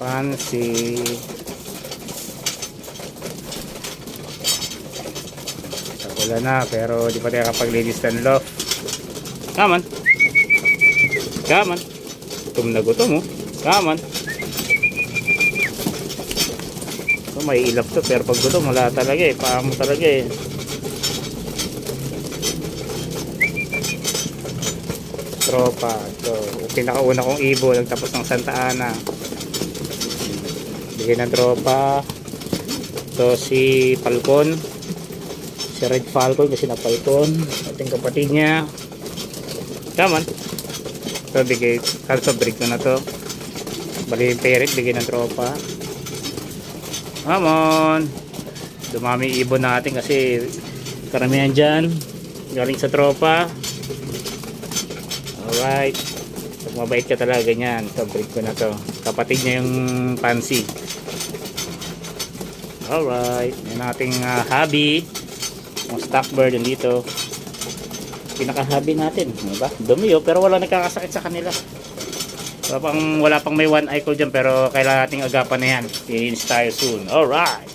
Fancy. Wala na, pero di pa tayo kapag-linis ng loft. Come on. Come on. Gutom na gutom, oh. Come on. So, may ilap to, pero pag gutom, wala talaga eh. Paamo talaga eh. Tropa. So, pinakauna kong ibo, nagtapos ng Santa Ana. Bigyan ng tropa. So, si Falcon. Si Red Falcon kasi na Falcon. Ating kapatid niya. Come on. So, bigay. Also, break ko na to. Bali yung parent, bigyan ng tropa. Come on. Dumami ibon natin kasi karamihan dyan. Galing sa tropa. Alright. Pag mabait ka talaga, ganyan. So, break ko na to. Kapatid niya yung Fancy. Alright. Yan ating hobby. Yung stock bird yung dito. Pinaka-hobby natin. Diba? Dumi oh, pero wala nagkakasakit sa kanila. Wala pang may one eye ko dyan, pero kailangan nating agapan na yan. Finish tayo soon. Alright.